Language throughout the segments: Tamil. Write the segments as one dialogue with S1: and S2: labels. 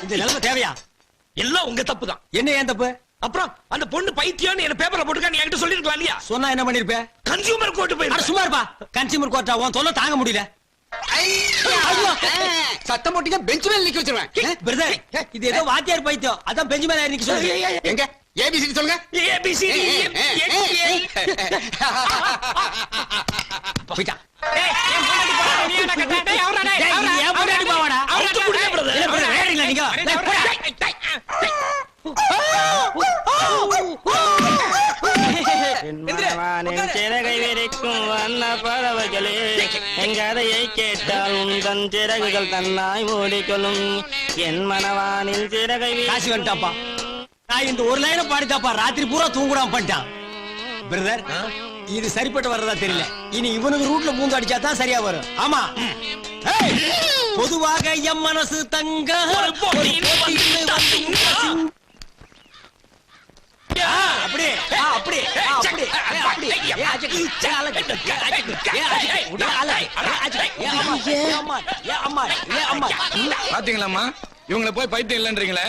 S1: இந்த நிலைமை தேவையா?
S2: எல்லாம் உங்க தப்பு தான்.
S1: என்ன ஏன் தப்பு?
S2: அப்புறம் அந்த பொண்ணு பைத்தியம்னு என்ன பேப்பர்ல போட்டுக்கா, நீ என்கிட்ட சொல்லிருக்கலாம் இல்லையா?
S1: சொன்னா என்ன பண்ணிருப்ப?
S2: கன்சியூமர் கோர்ட் போய்
S1: அட சும்மா இருப்பா. கன்சியூமர் கோர்ட்டா? உன் தொல்லை தாங்க முடியல.
S3: சத்தம் போட்டீங்க, பெஞ்ச் மேல நிக்க வச்சிருவேன்.
S1: பிரதர், இது ஏதோ வாத்தியார் பைத்தியம். அதான் பெஞ்சு மேல நிக்க சொல்லுங்க.
S3: எங்க ஏபிசிடி சொல்லுங்க.
S2: ஏபிசிடி
S1: போய்டா.
S2: என் பொண்டாட்டி போறா, நீ என்ன கட்டா? டேய் அவரா, டேய்
S1: டேய், இது என் பொண்டாட்டி பாவாடா.
S2: அவர்ட்ட குடுங்க பிரதர்.
S1: இல்ல பிரதர், வேறீங்களா நீங்க? டேய், போடா.
S4: சிறகை விரிக்கும் வண்ண பறவைகளே, எங்கதையை கேட்டால் உந்தன் சிறகுகள் தன்னாய் மூடிக்கொள்ளும். என் மனவானில் சிறகை
S1: காசி வந்துட்டாப்பா. நான் இந்த ஒரு லைனை பாடித்தாப்பா ராத்திரி பூரா தூங்குடாம பண்ணிட்டான். பிரதர், இது சரிப்பட்டு வர்றதா தெரியல. இனி இவனுக்கு ரூட்ல பூந்து அடிச்சா தான் சரியா வரும். ஆமா. ஏய், பொதுவாக எம் மனசு தங்க அப்படி அப்படி அப்படி அப்படி
S5: பாத்தீங்களாமா, இவங்களை போய் பைத்தியம் இல்லன்றீங்களே,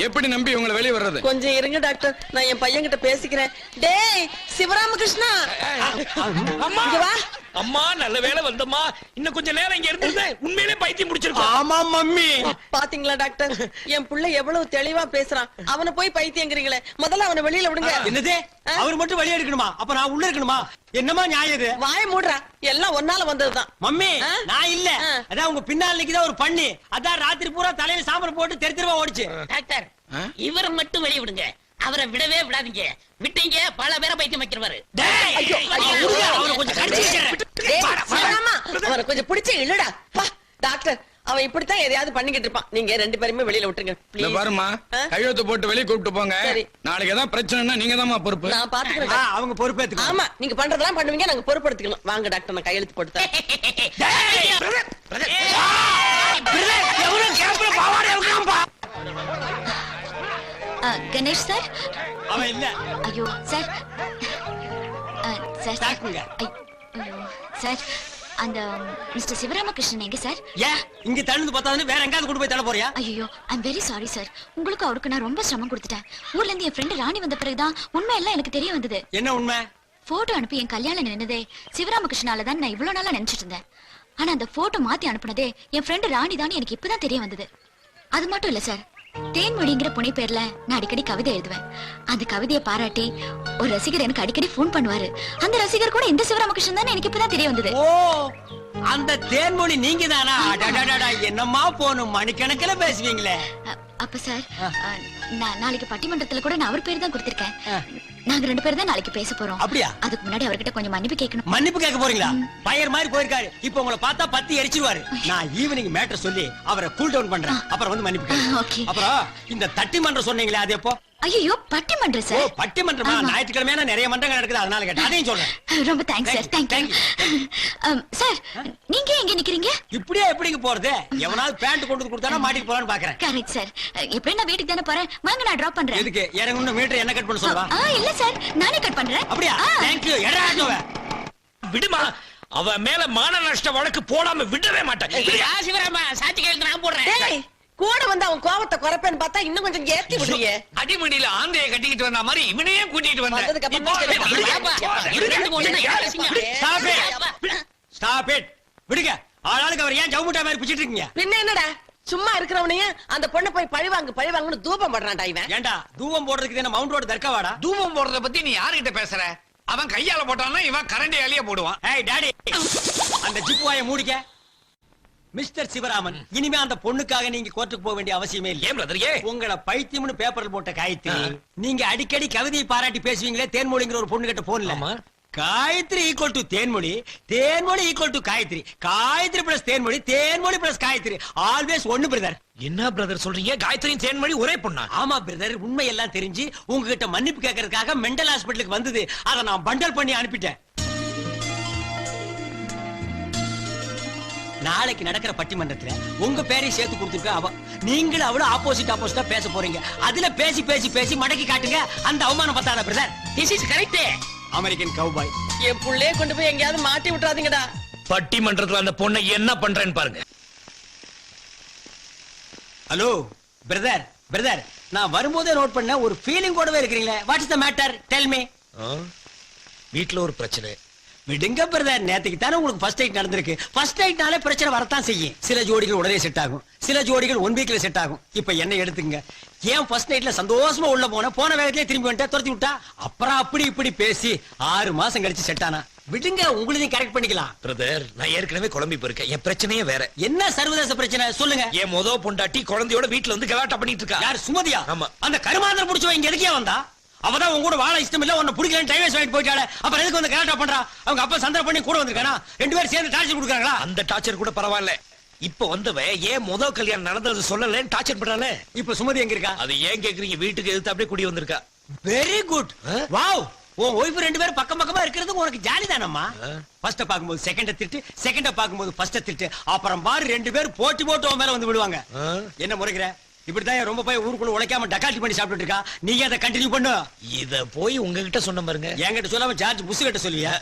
S5: எப்படி நம்பி இவங்களை வெளியே வர்றது?
S6: கொஞ்சம் இருங்க டாக்டர், நான் என் பையன் கிட்ட பேசிக்கிறேன். டேய் சிவராமகிருஷ்ணா,
S2: அம்மா
S6: இங்க வா.
S2: அம்மா, நல்ல வேளை வந்தம்மா. இன்னும் கொஞ்ச நேரம் இங்க இருந்திருந்தா உண்மையிலே பைத்தியம் முடிச்சிருப்பா.
S1: ஆமா மம்மி.
S6: பாத்தீங்களா டாக்டர், என் புள்ள எவ்வளவு தெளிவா பேசுறான். அவனை போய் பைத்தியங்கிறீங்களே, முதல்ல அவனை வெளியில விடுங்க.
S1: என்னது? அவர் மட்டும் வெளியே எடுக்கணுமா? அப்ப நான் உள்ள இருக்கணுமா? என்னமா நியாயம் இது?
S6: வாய மூடுறா, எல்லாம் ஒன்னால வந்ததுதான்.
S1: மம்மி, நான் இல்ல. அதான் உங்க பின்னால நிக்குதா ஒரு பண்ணி. அதான் ராத்திரி பூரா தலையில சாம்பல் போட்டு தெரு தெருவா ஓடிச்சு.
S7: டாக்டர், இவரை மட்டும் வெளிய விடுங்க. அவரை விடவே விடாதீங்க. விட்டீங்க பல பேரை பைத்தியம் வைக்கிறவாரு.
S6: ஐயோ,
S1: அவனை கொஞ்சம் கடிச்சு வச்சிடுறேன்.
S6: டேய், சிவராமா, அவனை கொஞ்சம் பிடிச்சு இழுடா. வா டாக்டர், அவன் இப்படித்தான் எதையாவது பண்ணிக்கிட்டு இருப்பான். நீங்க ரெண்டு பேருமே வெளியில விட்டுருங்க
S5: இல்ல
S6: please.
S5: பாருமா, கையெழுத்து போட்டு வெளியே கூப்பிட்டு போங்க.
S6: சரி.
S5: நாளைக்கு ஏதாவது பிரச்சனைனா நீங்க தான் பொறுப்பு.
S6: நான் பாத்துக்கிறேன்.
S1: அவங்க பொறுப்பேத்துக்கோ.
S6: ஆமா, நீங்க பண்றதெல்லாம் பண்ணுவீங்க, நாங்க பொறுப்படுத்திக்கலாம். வாங்க டாக்டர், நான் கையெழுத்து போட்டு தரேன்.
S8: கணேஷ் சார்.
S1: அவன் இல்ல.
S8: ஐயோ சார். சார்
S1: தாக்குங்க.
S8: ஐயோ சார், அந்த மிஸ்டர் சிவராமகிருஷ்ணன் எங்க சார்?
S1: ஏன் இங்க தள்ளுந்து பார்த்தாலும் வேற எங்காவது கொண்டு போய் தள்ள போறியா?
S8: ஐயோ, ஐம் வெரி சாரி சார். உங்களுக்கு அவருக்கு நான் ரொம்ப சிரமம் கொடுத்துட்டேன். ஊர்ல இருந்து என் ஃப்ரெண்ட் ராணி வந்த பிறகுதான் உண்மை எல்லாம் எனக்கு தெரிய வந்தது.
S1: என்ன உண்மை?
S8: போட்டோ அனுப்பி என் கல்யாணம் நின்னதே சிவராமகிருஷ்ணால தான் நான் இவ்வளவு நாளா நினைச்சிட்டு இருந்தேன். ஆனா அந்த போட்டோ மாத்தி அனுப்புனதே என் ஃப்ரெண்ட் ராணி தான் எனக்கு இப்பதான் தெரிய வந்தது. அது மட்டும் இல்ல சார், தேன்மொழிங்கிற புனை பேர்ல நான் அடிக்கடி கவிதை எழுதுவேன். அந்த கவிதையை பாராட்டி ஒரு ரசிகர் எனக்கு அடிக்கடி போன் பண்ணுவாரு. அந்த ரசிகர் கூட இந்த சிவராமகிருஷ்ணன் தான் எனக்கு இப்பதான் தெரிய வந்தது.
S1: ஓ, அந்த தேன்மொழி நீங்க தானா? என்னமா போனும் மணிக்கணக்கில் பேசுவீங்களே.
S8: அப்ப சார், நான் நாளைக்கு பட்டிமன்றத்துல கூட நான் அவர் பேர் தான் கொடுத்திருக்கேன். நாங்க ரெண்டு பேரும் தான் நாளைக்கு பேச போறோம்.
S1: அப்படியா?
S8: அதுக்கு முன்னாடி அவர்கிட்ட கொஞ்சம் மன்னிப்பு கேட்கணும்.
S1: மன்னிப்பு கேட்க போறீங்களா? பயர் மாதிரி போயிருக்காரு. இப்ப உங்களை பார்த்தா பத்தி எரிச்சிருவாரு. நான் ஈவினிங் மேட்டர் சொல்லி அவரை கூல் டவுன் பண்றேன். அப்புறம் வந்து மன்னிப்பு கேட்க.
S8: ஓகே.
S1: அப்புறம் இந்த தட்டிமன்றம் சொன்னீங்களே, அது எப்போ?
S8: ஐயோ, பட்டிமன்றம்
S1: ஓ,
S8: சார்.
S1: பட்டிமன்றமா? ஞாயிற்றுக்கிழமையான நிறைய மன்றங்கள் நடக்குது, அதனால கேட்டேன். அதையும் சொல்றேன்.
S8: ரொம்ப தேங்க்ஸ் சார். Thank you sir. நீங்க எங்க நிக்கிறீங்க?
S1: இப்படியே எப்படிங்க போறது? எவனாவது பேண்ட் கொண்டு வந்து கொடுத்தானா மாட்டிட்டு போலான்னு பாக்குறேன்.
S8: Correct sir. எப்படி நான் வீட்டுக்கு தானே போறேன். வாங்க, நான் டிராப் பண்றேன்.
S1: எதுக்கு? இறங்கணும் மீட்டர் என்ன கட் பண்ண சொல்லவா?
S8: இல்ல சார், நானே கட் பண்றேன்.
S1: அப்படியா? தேங்க்யூ.
S2: விடுமா, அவ மேல மான நஷ்ட வழக்கு போடாம விடவே மாட்டேன்.
S7: சிவராமா, சாட்சி கையெழுத்து நான் போடுறேன்.
S6: டேய், கூட வந்து அவன் கோவத்தை குறைப்பேன்னு பார்த்தா இன்னும் கொஞ்சம் ஏத்தி விடுறியே.
S2: அடிமடியில ஆந்தைய கட்டிக்கிட்டு வந்த மாதிரி இவனையே கூட்டிட்டு
S6: வந்ததுக்கு அப்புறம் தான்
S1: ஸ்டாப் இட். விடுங்க. ஆளாளுக்கு அவர் ஏன் ஜவுமுட்டா மாதிரி பிச்சிட்டு இருக்கீங்க?
S6: பின்ன என்னடா, சும்மா இருக்கிறவனையும் அந்த பொண்ணை போய் பழிவாங்குன்னு தூபம் பண்றான்டா இவன்.
S1: ஏண்டா, தூவம் போடுறதுக்கு என்ன மவுண்ட் ரோடு தர்க்கவாடா?
S2: தூபம் போடுறத பத்தி நீ யாருகிட்ட பேசுற? அவன் கையால போட்டான்னா இவன் கரண்டியாலேயே போடுவான்.
S1: ஏய் டாடி, அந்த ஜிப்பு வாயை மூடிக்க. மிஸ்டர் சிவராமன், இனிமே அந்த பொண்ணுக்காக நீங்க கோர்ட்டுக்கு போக வேண்டிய அவசியமே இல்லை.
S2: ஏன் பிரதர்? ஏன்
S1: உங்களை பைத்தியம்னு பேப்பர்ல போட்ட காயத்ரி, நீங்க அடிக்கடி கவிதையை பாராட்டி பேசுவீங்களே தேன்மொழிங்கிற ஒரு பொண்ணு கிட்ட போன்ல. Gayathri equal to Thenmozhi, Thenmozhi equal to Gayathri, Gayathri plus Thenmozhi, Thenmozhi plus Gayathri, always ஒன்னு பிரதர்.
S2: என்ன பிரதர் சொல்றீங்க? காயத்ரியும் தேன்மொழி ஒரே பொண்ணா?
S1: ஆமா பிரதர், உண்மை எல்லாம் தெரிஞ்சு உங்ககிட்ட மன்னிப்பு கேட்கறதுக்காக மெண்டல் ஹாஸ்பிட்டலுக்கு வந்தது. அதை நான் பண்டல் பண்ணி அனுப்பிட்டேன். நாளைக்கு நடக்கிற பட்டிமன்றத்துல உங்க பேரையும் சேர்த்து கொடுத்துருக்க. அவ நீங்களும் அவளும் ஆப்போசிட்டா பேச போறீங்க. அதுல பேசி பேசி பேசி மடக்கி காட்டுங்க. அந்த அவமானம் பத்தாத brother.
S7: This is correct.
S1: American cowboy,
S6: என் புள்ளைய கொண்டு போய் எங்கேயாவது மாட்டி விட்டுறாதீங்கடா.
S2: பட்டிமன்றத்துல அந்த பொண்ணை என்ன பண்றேன்னு பாருங்க.
S1: ஹலோ, பிரதர் பிரதர் நான் வரும்போதே நோட் பண்ண ஒரு ஃபீலிங் கூடவே இருக்கிறீங்களே. What is the matter? Tell me.
S2: வீட்டுல ஒரு பிரச்சனை.
S1: விடுங்க பிரதர், நேத்துக்கு தானே உங்களுக்கு ஃபர்ஸ்ட் நைட் நடந்திருக்கு. ஃபர்ஸ்ட் நைட்னாலே பிரச்சனை வரத்தான் செய்யும். சில ஜோடிகள் உடனே செட் ஆகும், சில ஜோடிகள் 1 வீக்ல செட் ஆகும். இப்ப என்ன எடுத்துங்க, ஏன் ஃபர்ஸ்ட் நைட்ல சந்தோஷமா உள்ள போன வேகத்திலே திரும்பி வந்துட்டா, துரத்தி விட்டா, அப்புறம் அப்படி இப்படி பேசி 6 மாசம் கழிச்சு செட் ஆனா. விடுங்க, உங்களையும் கரெக்ட் பண்ணிக்கலாம்.
S2: பிரதர், நான் ஏற்கனவே குழம்பி போயிருக்கேன். என் பிரச்சனையே வேற.
S1: என்ன சர்வதேச பிரச்சனை சொல்லுங்க.
S2: என் மொத பொண்டாட்டி குழந்தையோட வீட்டுல வந்து கலாட்டா பண்ணிட்டு இருக்கா.
S1: யார்? சுமதியா?
S2: ஆமா.
S1: அந்த கருமாந்திரம் புடிச்சவன் இங்க எதுக்கே வந்தா? அவதான் உங்க கூட வாழ இஷ்டம் இல்ல, உன்னை பிடிக்கலன்னு டைம் வேஸ்ட் வாங்கிட்டு போயிட்டாலே. அப்புறம் எதுக்கு வந்து கலாட்டா பண்றா? அவங்க அப்பா சந்தர்ப்பம் பண்ணி கூட வந்திருக்கானா? 2 பேரும் சேர்ந்து டார்ச்சர் கொடுக்குறாங்களா?
S2: அந்த டார்ச்சர் கூட பரவாயில்ல. இப்ப வந்தவ ஏன் முத கல்யாணம் நடந்தது சொல்லலன்னு டார்ச்சர் பண்றாளே.
S1: இப்ப சுமதி எங்க இருக்கா?
S2: அது ஏன் கேக்குறீங்க? வீட்டுக்கு எதிர்த்து அப்படியே குடி வந்திருக்கா.
S1: Very good. வாவ், உன் ஒய்ஃப் 2 பேரும் பக்கம் பக்கமா இருக்கிறது உனக்கு ஜாலி தானம்மா. ஃபர்ஸ்ட் பாக்கும்போது செகண்ட திட்டு, செகண்ட பாக்கும்போது ஃபர்ஸ்ட் திட்டு, அப்புறம் பாரு 2 பேரும் போட்டி போட்டு உன் மேல வந்து விடுவாங்க. என்ன முறைக்கிற? இப்படிதான் ரொம்ப போய் ஊருக்குள்ள உழைக்காம டக்காட்டி பண்ணி சாப்பிட்டு இருக்கா. நீங்க அதை கண்டினியூ பண்ணு.
S2: இத போய் உங்ககிட்ட சொன்ன பாருங்க.
S1: என்கிட்ட சொல்லாம ஜார்ஜ் புஷ் கிட்ட சொல்லுவியா?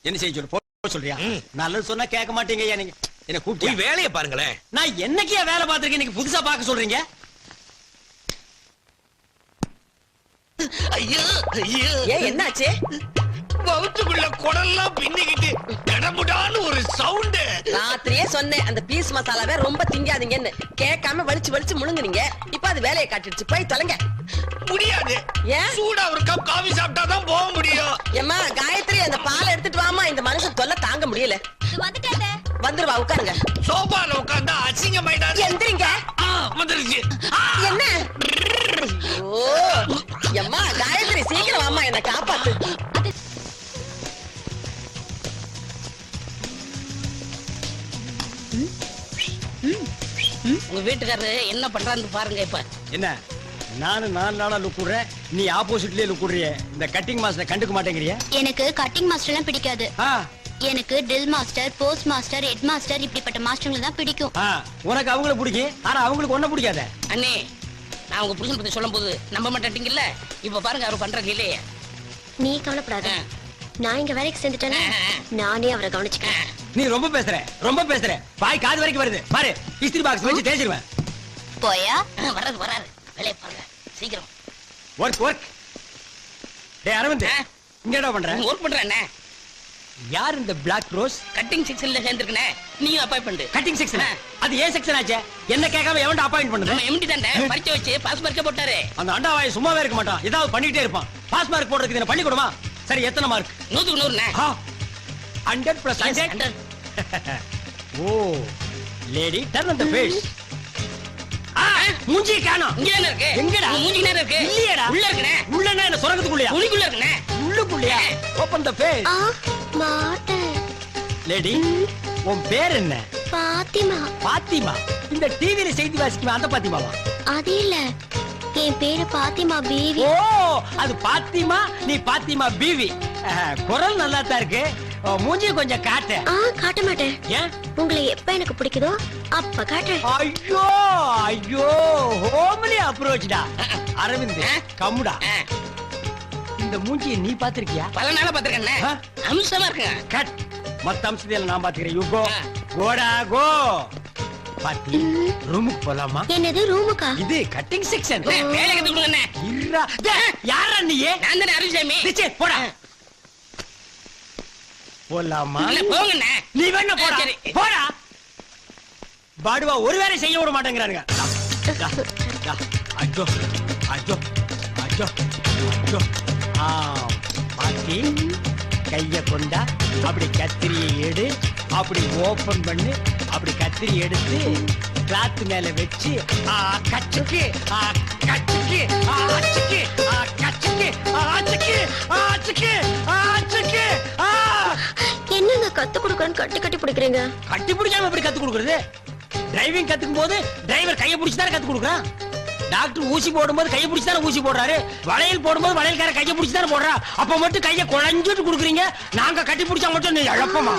S1: என்ன செய்ய சொல்லு? போ சொல்றியா? நல்லது சொன்னா கேட்க மாட்டீங்க. நீங்க என்ன கூப்பிட்டு
S2: போய் வேலையை பாருங்களேன்.
S1: நான் என்னைக்கே வேலை பார்த்திருக்கேன், இன்னைக்கு புதுசா பார்க்க சொல்றீங்க?
S2: ஐயோ ஐயோ,
S6: ஏன் என்னாச்சு?
S2: வவுத்துக்குள்ள குடல்லாம் பின்னிக்கிட்டு கடமுடான்னு ஒரு சவுண்ட்.
S6: ராத்திரியே சொன்னேன் அந்த பீஸ் மசாலாவே ரொம்ப திங்காதீங்கன்னு. கேட்காம வலிச்சு வலிச்சு முழுங்குனீங்க. இப்ப அது வேலையை காட்டிடுச்சு. போய் தொலைங்க.
S2: முடியாது.
S6: ஏன்?
S2: சூடா ஒரு கப் காபி சாப்பிட்டாதான் போக முடியும்.
S6: ஏம்மா காயத்ரி, அந்த பாலை எடுத்துட்டு வாமா. இந்த மனுஷன் தொல்லை தாங்க முடியல. வந்துருவா, உட்காருங்க.
S2: சோபால உட்கார்ந்தா அசிங்கமாயிடாது.
S6: எந்திரிங்க.
S2: வந்துருச்சு.
S6: என்ன? ஓ எம்மா காயத்ரி, சீக்கிரம் வாமா, என்ன காப்பாத்து.
S7: உங்க வீட்டுக்காரரு என்ன பண்றான்னு பாருங்க. இப்ப
S1: என்ன, நானும் 4 நாளா லுக் விடுறேன், நீ ஆப்போசிட்லயே லுக் விடுறிய. இந்த கட்டிங் மாஸ்டர் கண்டுக்க மாட்டேங்கிறிய?
S8: எனக்கு கட்டிங் மாஸ்டர் எல்லாம் பிடிக்காது.
S1: ஆ,
S8: எனக்கு drill master, post master, head master இப்படிப்பட்ட மாஸ்டர்களை தான் பிடிக்கும்.
S1: ஆ, உனக்கு அவங்கள பிடிக்கும், ஆனா அவங்களுக்கு ஒன்ன பிடிக்காத.
S7: அண்ணே, நான் உங்க புருஷன் பத்தி சொல்லும் போது நம்ப மாட்டேங்கல்ல. இப்ப பாருங்க அவர் பண்ற இல்லையே.
S8: நீ கவலைப்படாத, நான் இங்க வேலைக்கு சேர்ந்துட்டேன்னா நானே அவரை கவனிச்சுக்கிறேன்.
S1: நீ ரொம்ப பேசுற, ரொம்ப பேசுற. பாய் காது வரைக்கும் வருது பாரு. இஸ்திரி பாக்ஸ் வச்சு தேய்ச்சிருவேன்.
S8: போயா?
S7: வராது வராது, வேலையை பாருங்க சீக்கிரம்.
S1: Work work. டேய் அரவிந்த், இங்க என்ன பண்ற?
S7: ஒர்க் பண்றேன்.
S1: யார் இந்த பிளாக் ரோஸ்?
S7: கட்டிங் செக்ஷன்ல சேர்ந்திருக்கனே, நீங்க அப்பாயின்மெண்ட்.
S1: Cutting section? அது ஏன் செக்ஷன் ஆச்சே? என்ன கேட்காம எவன்ட அப்பாயிண்ட் பண்ணது?
S7: நம்ம எம்டி தான்டா பரிச்சை வச்சு பாஸ் மார்க் போட்டாரு.
S1: அந்த அண்டாவாய் சும்மாவே இருக்க மாட்டான், ஏதாவது பண்ணிட்டே இருப்பான். பாஸ் மார்க் போடுறதுக்கு என்ன பள்ளிக்கூடமா? சரி, எத்தனை மார்க்?
S7: 100க்கு 100ண்ணே.
S1: 100%. Oh lady, turn on the face. மூஞ்சி காணோம்.
S7: இங்க தானே இருக்கு.
S1: எங்கடா?
S7: மூஞ்சி நேரா இருக்கு.
S1: இல்லையேடா.
S7: உள்ள இருக்குனே.
S1: உள்ளனா என்ன சொரகத்துக்குள்ளயா?
S7: உனிக்குள்ள இருக்குனே.
S1: உள்ளுக்குள்ளயா? Open the face.
S8: மாட்டேன்.
S1: லேடி, உன் பேர் என்ன?
S8: பாத்திமா.
S1: பாத்திமா? இந்த டிவில செய்தி வாசிக்குமா அந்த பாத்திமாவா?
S8: அது இல்ல, என் பேரு பாத்திமா பீவி.
S1: ஓ, அது பாத்திமா, நீ பாத்திமா பீவி. குரல் நல்லா தான் இருக்கு. மூஞ்சி கொஞ்சம் காட்டு.
S8: காட்ட மாட்டேன்.
S1: ஏன்?
S8: உங்களை எப்ப எனக்கு பிடிக்குதோ அப்ப காட்டுறேன்.
S1: ஐயோ ஐயோ, ஹோம்லி அப்ரோச்டா. அரவிந்த் கம்முடா. இந்த மூஞ்சியை நீ பாத்திருக்கியா?
S7: பல நாளா பாத்துறேன். அம்சமா இருக்குங்க.
S1: கட். மத்த அம்சத்தையில நான் பாத்துக்கிறேன். You go. கோடா கோ. பாத்தி, ரூமுக்கு போலாமா?
S8: என்னது ரூமுக்கா?
S1: இது கட்டிங் செக்ஷன்.
S7: வேலை கத்துக்கணுங்க.
S1: இருடா. யாரா நீ?
S7: நான் தானே அருள்சாமி.
S1: நிச்சே போடா. போலாமா?
S7: இல்ல போங்கண்ணே.
S1: நீ வேணா போடா.
S7: சரி.
S1: போடா. பாடுவா ஒரு வேலை செய்ய விட மாட்டேங்கிறானுங்க. அஜோ அஜோ அஜோ அஜோ. பாத்தி, கைய கொண்டா, அப்படி கத்திரியை எடு, அப்படி ஓபன் பண்ணு, அப்படி கத்திரி எடுத்து கிளாத் மேல வச்சு கச்சுக்கு கச்சுக்கு ஆச்சுக்கு கச்சுக்கு ஆச்சுக்கு ஆச்சுக்கு ஆச்சுக்கு.
S8: என்னங்க கத்து கொடுக்கறன்னு கட்டி கட்டி பிடிக்கிறீங்க?
S1: கட்டி பிடிக்காம எப்படி கத்து கொடுக்கறது? டிரைவிங் கத்துக்கும் போது டிரைவர் கையை பிடிச்சு தானே கத்து கொடுக்குறான். டாக்டர் ஊசி போடும்போது கையை பிடிச்சு தானே ஊசி போடுறாரு. வளையல் போடும்போது வளையல்கார கையை பிடிச்சு தானே போடுறா. அப்ப மட்டும் கையை குழஞ்சிட்டு கொடுக்குறீங்க. நாங்க கட்டி பிடிச்சா மட்டும் நீ இழப்பமா?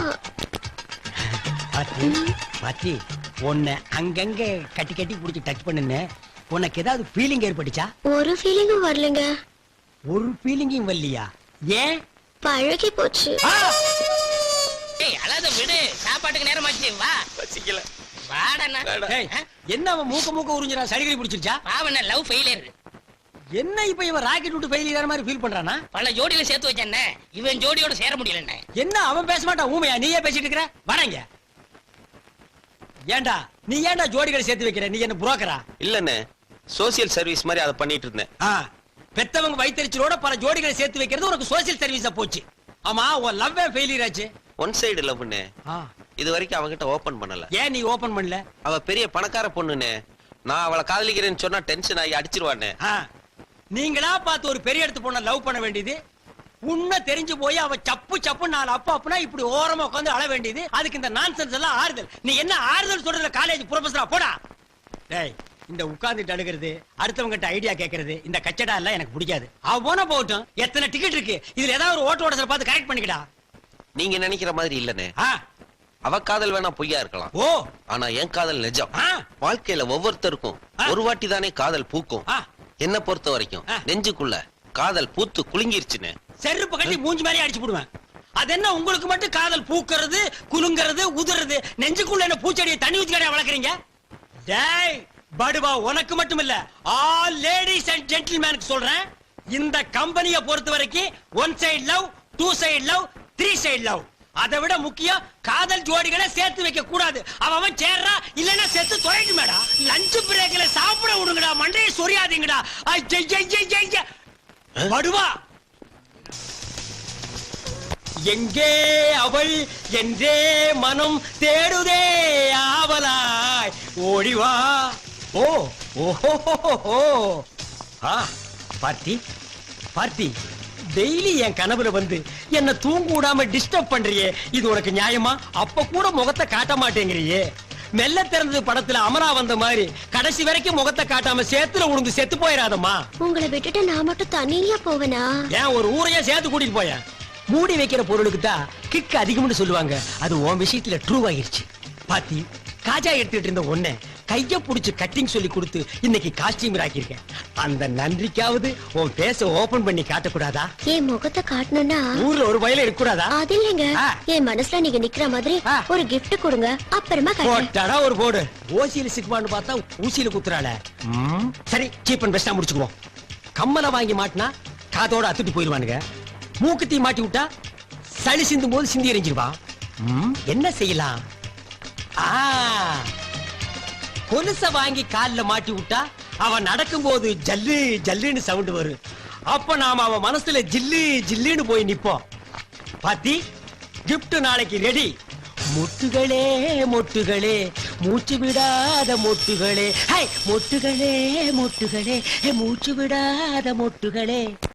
S1: பாத்தி பாத்தி, உன்னை அங்கங்க கட்டி கட்டி பிடிச்சி டச் பண்ணுன்னு உனக்கு ஏதாவது ஃபீலிங் ஏற்பட்டுச்சா?
S8: ஒரு ஃபீலிங்கும் வரலங்க.
S1: ஒரு ஃபீலிங்கும் வரலையா? ஏன்?
S8: பழகி போச்சு.
S7: ஏய் அழாத விடு, சாப்பாட்டுக்கு நேரமாச்சு. வா.
S2: வச்சிக்கல.
S7: வாடண்ணா
S1: டேய், என்ன அவன் மூக்க உறிஞ்சிரான் சடிகடி பிடிச்சிருச்சா
S7: பாவண்ண லவ் ஃபெயிலியர்.
S1: என்ன இப்ப இவன் ராக்கெட் விட்டு ஃபெயிலியர் மாதிரி ஃபீல் பண்றானா
S7: பல ஜோடியில சேர்த்து வச்சேன்ன இவன் ஜோடியோட சேர முடியலண்ணே.
S1: என்ன அவன் பேச மாட்டான் ஊமையா நீயே பேசிட்டு இருக்கிற வராங்க ஏண்டா நீ ஏன்டா ஜோடிகளை சேர்த்து வைக்கிற நீ என்ன புரோக்கரா
S9: இல்லண்ணே சோசியல் சர்வீஸ் மாதிரி அதை பண்ணிட்டு இருந்தேன்.
S1: பெத்தவங்க வயித்தறிச்சலோட பல ஜோடிகளை சேர்த்து வைக்கிறது உனக்கு சோசியல் சர்வீஸா போச்சு. ஆமா உன் லவ் ஃபெயிலியர் ஆச்சு.
S9: ஒன் சைடு லவ்னு இது வரைக்கும் அவகிட்ட ஓபன் பண்ணல.
S1: ஏன் நீ ஓபன் பண்ணல?
S9: அவ பெரிய பணக்கார பொண்ணுன்னு நான் அவளை காதலிக்கிறேன்னு சொன்னா டென்ஷன் ஆகி அடிச்சிருவானே.
S1: நீங்களா பார்த்து ஒரு பெரிய இடத்து பொண்ண லவ் பண்ண வேண்டியது உன்ன தெரிஞ்சு போய் அவ சப்பு சப்பு நாலு அப்பா அப்பனா இப்படி ஓரமா உட்காந்து அழ வேண்டியது. அதுக்கு இந்த நான்சென்ஸ் எல்லாம் ஆறுதல். நீ என்ன ஆறுதல் சொல்றதுல காலேஜ் ப்ரொஃபஸரா போடா. டேய் இந்த உட்கார்ந்துட்டு அழுகிறது அடுத்தவங்கிட்ட ஐடியா கேட்கறது இந்த கச்சடா எல்லாம் எனக்கு பிடிக்காது. அவ போன போகட்டும். எத்தனை டிக்கெட் இருக்கு இதுல ஏதாவது ஒரு ஓட்ட ஓடசல பார்த்து கரெக்ட் பண்ணிக்கடா.
S9: நீங்க நினைக்கிற மாதிரி இல்லனே. அவ காதல் வேணா பொய்யா இருக்கலாம்.
S1: ஓ
S9: ஆனா என் காதல் நிஜம். வாழ்க்கையில ஒவ்வொருத்தருக்கும் ஒரு வாட்டி தானே காதல் பூக்கும். என்ன பொறுத்த வரைக்கும் நெஞ்சுக்குள்ள காதல் பூத்து குலுங்கிருச்சுன்னு
S1: செருப்பு கட்டி மூஞ்சி மாதிரி அடிச்சு போடுவேன். அது என்ன உங்களுக்கு மட்டும் காதல் பூக்கிறது குலுங்கிறது உதிர்றது நெஞ்சுக்குள்ள என்ன பூச்செடியை தண்ணி ஊத்தி கடையா வளர்க்குறீங்க? டேய் படுவா உனக்கு மட்டும் இல்ல ஆல் லேடிஸ் அண்ட் ஜென்டில்மேனுக்கு சொல்றேன். இந்த கம்பெனியை பொறுத்த வரைக்கும் one side love, two side love, three side love. அதை விட முக்கியம் காதல் ஜோடிகளை சேர்த்து வைக்க கூடாது. அவன் சேர்றா இல்லன்னா சேர்த்து தொலைட்டு மேடா. லஞ்ச் பிரேக்ல சாப்பிட விடுங்கடா. மண்டையை சொரியாதீங்கடா. படுவா எங்கே அவள் என்றே மனம் தேடுதே ஆவலாய் ஓடிவா. ஓ ஓஹோ பார்த்தி பார்த்தி டெய்லி என் கனவுல வந்து என்ன தூங்க விடாம டிஸ்டர்ப் பண்றியே இது உனக்கு நியாயமா? அப்ப கூட முகத்தை காட்ட மாட்டேங்கிறியே. மெல்ல திறந்தது படத்துல அமரா வந்த மாதிரி கடைசி வரைக்கும் முகத்தை காட்டாம சேத்துல உழுந்து செத்து போயிடாதம்மா.
S8: உங்களை விட்டுட்டு நான் மட்டும் தனியா போவேனா?
S1: ஏன் ஒரு ஊரையே சேர்த்து கூட்டிட்டு போய மூடி வைக்கிற பொருளுக்கு தான் கிக் அதிகம்னு சொல்லுவாங்க. அது உன் விஷயத்துல ட்ரூ ஆகிருச்சு. பாத்தி காஜா எடுத்துட்டு இருந்த ஒண்ணு கைய புடிச்சு கட்டிங் சொல்லி கொடுத்து இன்னைக்கு காஸ்டியூம் ஆக்கியிருக்கேன். அந்த நன்றிக்காவது உன் பேச ஓபன் பண்ணி காட்டக்கூடாதா?
S8: என் முகத்தை காட்டணும்னா
S1: ஊர்ல ஒரு வயல இருக்கக்கூடாதா?
S8: அது இல்லைங்க. என் மனசுல நீங்க நிக்கிற மாதிரி ஒரு gift கொடுங்க அப்புறமா
S1: போட்டாடா ஒரு போடு. ஓசியில சிக்குமான்னு பார்த்தா ஊசியில குத்துறாள. சரி சீப் அண்ட் பெஸ்டா முடிச்சுக்குவோம். கம்மலை வாங்கி மாட்டினா காதோட அத்துட்டு போயிருவானுங்க. மூக்குத்தி மாட்டி விட்டா சளி சிந்தும் போது சிந்தி எறிஞ்சிருவா. என்ன செய்யலாம்? கொலுச வாங்கி கால்ல மாட்டி விட்டா அவன் நடக்கும் போது ஜல்லு ஜல்லுன்னு சவுண்ட் வரும். அப்ப நாம அவன் மனசுல ஜில்லு ஜில்லுன்னு போய் நிப்போம். பாத்தி கிஃப்ட் நாளைக்கு ரெடி. மொட்டுகளே மொட்டுகளே மூச்சு விடாத மொட்டுகளே. மொட்டுகளே மொட்டுகளே மூச்சு விடாத மொட்டுகளே.